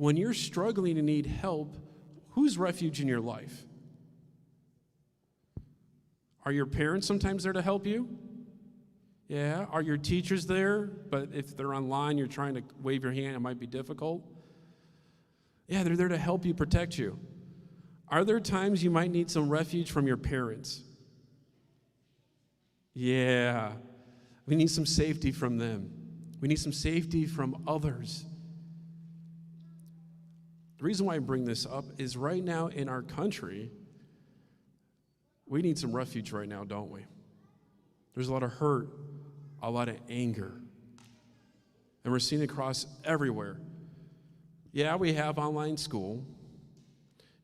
When you're struggling and need help, who's refuge in your life? Are your parents sometimes there to help you? Yeah. Are your teachers there? But if they're online, you're trying to wave your hand, it might be difficult. Yeah, they're there to help you, protect you. Are there times you might need some refuge from your parents? Yeah. We need some safety from them. We need some safety from others. The reason why I bring this up is right now in our country, we need some refuge right now, don't we? There's a lot of hurt, a lot of anger. And we're seeing it across everywhere. Yeah, we have online school.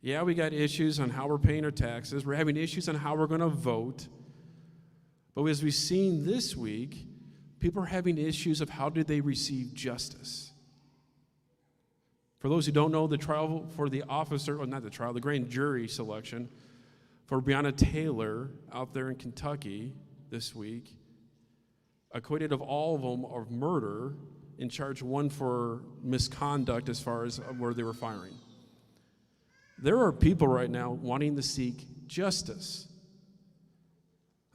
Yeah, we got issues on how we're paying our taxes. We're having issues on how we're going to vote. But as we've seen this week, people are having issues of how did they receive justice. For those who don't know, the trial for the officer, well, not the trial, the grand jury selection for Breonna Taylor out there in Kentucky this week, acquitted of all of them of murder and charged one for misconduct as far as where they were firing. There are people right now wanting to seek justice.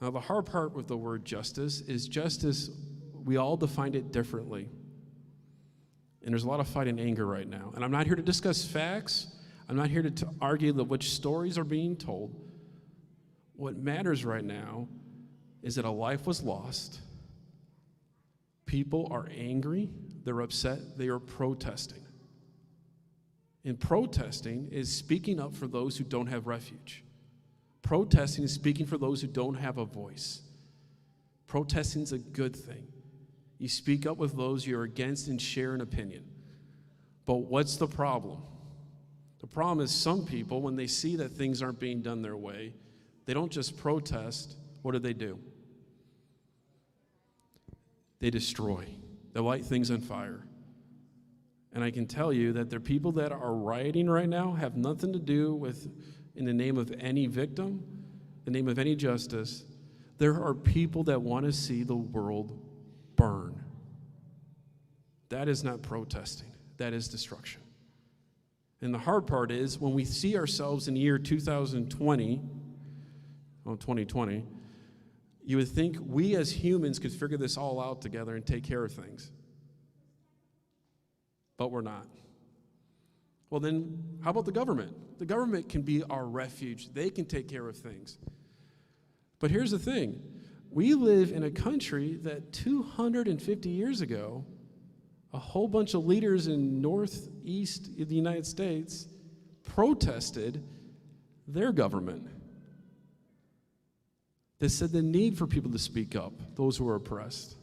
Now, the hard part with the word justice is justice, we all define it differently. And there's a lot of fight and anger right now. And I'm not here to discuss facts. I'm not here to argue which stories are being told. What matters right now is that a life was lost. People are angry. They're upset. They are protesting. And protesting is speaking up for those who don't have refuge. Protesting is speaking for those who don't have a voice. Protesting is a good thing. You speak up with those you're against and share an opinion. But what's the problem? The problem is some people, when they see that things aren't being done their way, they don't just protest. What do? They destroy. They light things on fire. And I can tell you that the people that are rioting right now have nothing to do with, in the name of any victim, the name of any justice. There are people that want to see the world burn. That is not protesting. That is destruction. And the hard part is when we see ourselves in the year 2020, you would think we as humans could figure this all out together and take care of things. But we're not. Well, then, how about the government? The government can be our refuge. They can take care of things. But here's the thing. We live in a country that 250 years ago, a whole bunch of leaders in northeast of the United States protested their government. They said the need for people to speak up, those who are oppressed.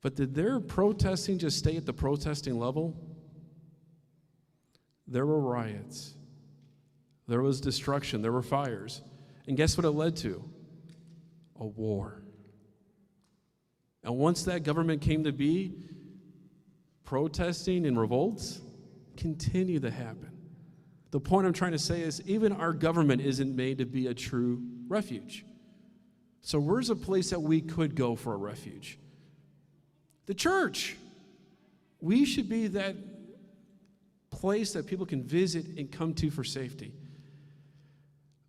But did their protesting just stay at the protesting level? There were riots. There was destruction. There were fires. And guess what it led to? A war. And once that government came to be, protesting and revolts continue to happen. The point I'm trying to say is even our government isn't made to be a true refuge. So where's a place that we could go for a refuge? The church. We should be that place that people can visit and come to for safety.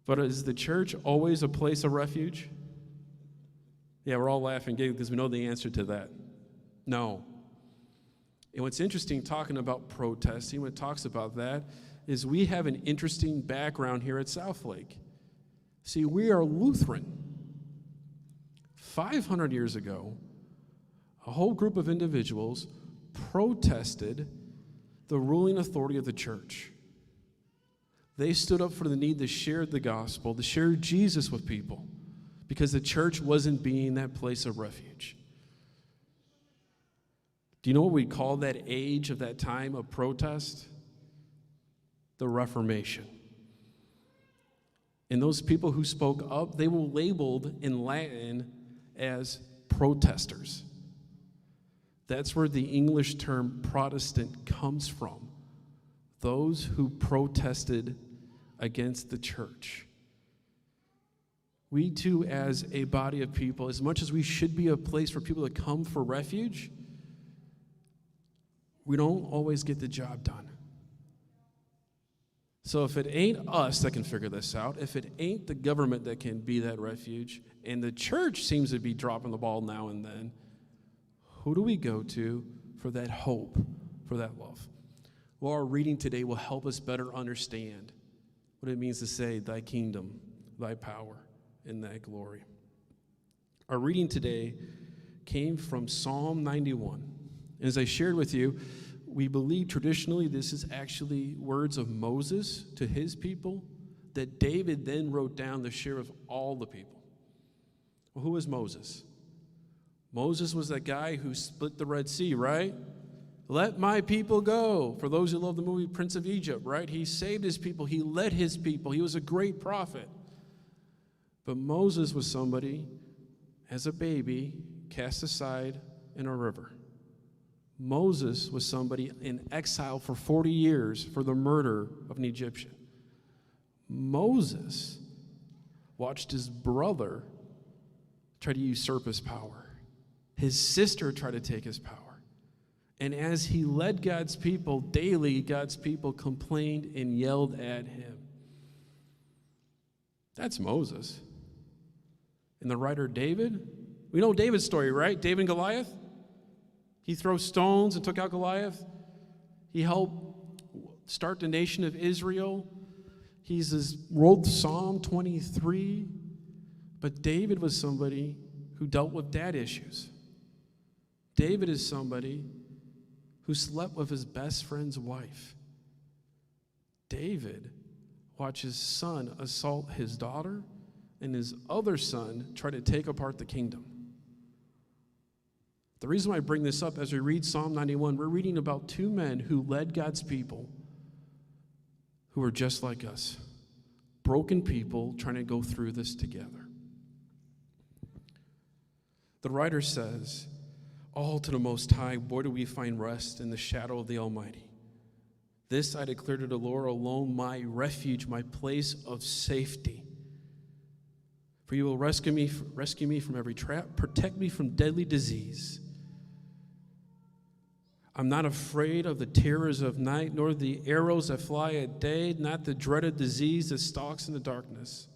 But is the church always a place of refuge? Yeah, we're all laughing because we know the answer to that. No. And what's interesting talking about protesting, when it talks about that, is we have an interesting background here at Southlake. See, we are Lutheran. 500 years ago, a whole group of individuals protested the ruling authority of the church. They stood up for the need to share the gospel, to share Jesus with people, because the church wasn't being that place of refuge. Do you know what we call that age of that time of protest? The Reformation. And those people who spoke up, they were labeled in Latin as protesters. That's where the English term Protestant comes from. Those who protested against the church. We too, as a body of people, as much as we should be a place for people to come for refuge, we don't always get the job done. So if it ain't us that can figure this out, if it ain't the government that can be that refuge, and the church seems to be dropping the ball now and then, who do we go to for that hope, for that love? Well, our reading today will help us better understand what it means to say, thy kingdom, thy power, and thy glory. Our reading today came from Psalm 91. And as I shared with you, we believe traditionally this is actually words of Moses to his people that David then wrote down to share with all the people. Well, who was Moses? Moses was that guy who split the Red Sea, right? Let my people go. For those who love the movie Prince of Egypt, right? He saved his people. He led his people. He was a great prophet. But Moses was somebody, as a baby, cast aside in a river. Moses was somebody in exile for 40 years for the murder of an Egyptian. Moses watched his brother try to usurp his power. His sister tried to take his power. And as he led God's people daily, God's people complained and yelled at him. That's Moses. And the writer David, we know David's story, right? David and Goliath. He threw stones and took out Goliath. He helped start the nation of Israel. He's wrote Psalm 23. But David was somebody who dealt with dad issues. David is somebody who slept with his best friend's wife. David watched his son assault his daughter, and his other son try to take apart the kingdom. The reason why I bring this up, as we read Psalm 91, we're reading about two men who led God's people who are just like us, broken people trying to go through this together. The writer says, all to the Most High, where do we find rest in the shadow of the Almighty? This I declare to the Lord alone, my refuge, my place of safety. For you will rescue me from every trap, protect me from deadly disease. I'm not afraid of the terrors of night, nor the arrows that fly at day, not the dreaded disease that stalks in the darkness.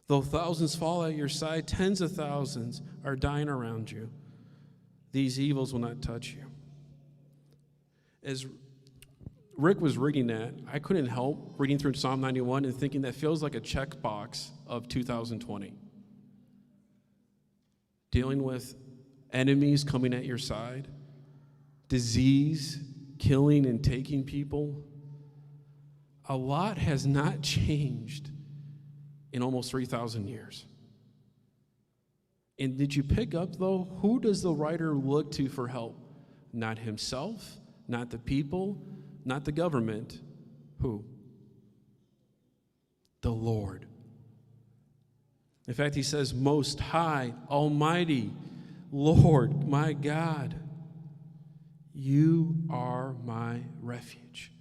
Though thousands fall at your side, tens of thousands are dying around you, these evils will not touch you. As Rick was reading that, I couldn't help reading through Psalm 91 and thinking that feels like a checkbox of 2020. Dealing with enemies coming at your side, disease, killing and taking people. A lot has not changed in almost 3,000 years. And did you pick up, though, who does the writer look to for help? Not himself, not the people, not the government. Who? The Lord. In fact, he says, Most High, Almighty, Lord, my God, you are my refuge.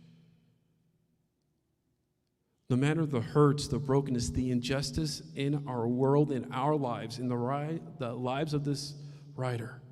No matter the hurts, the brokenness, the injustice in our world, in our lives, in the lives of this writer,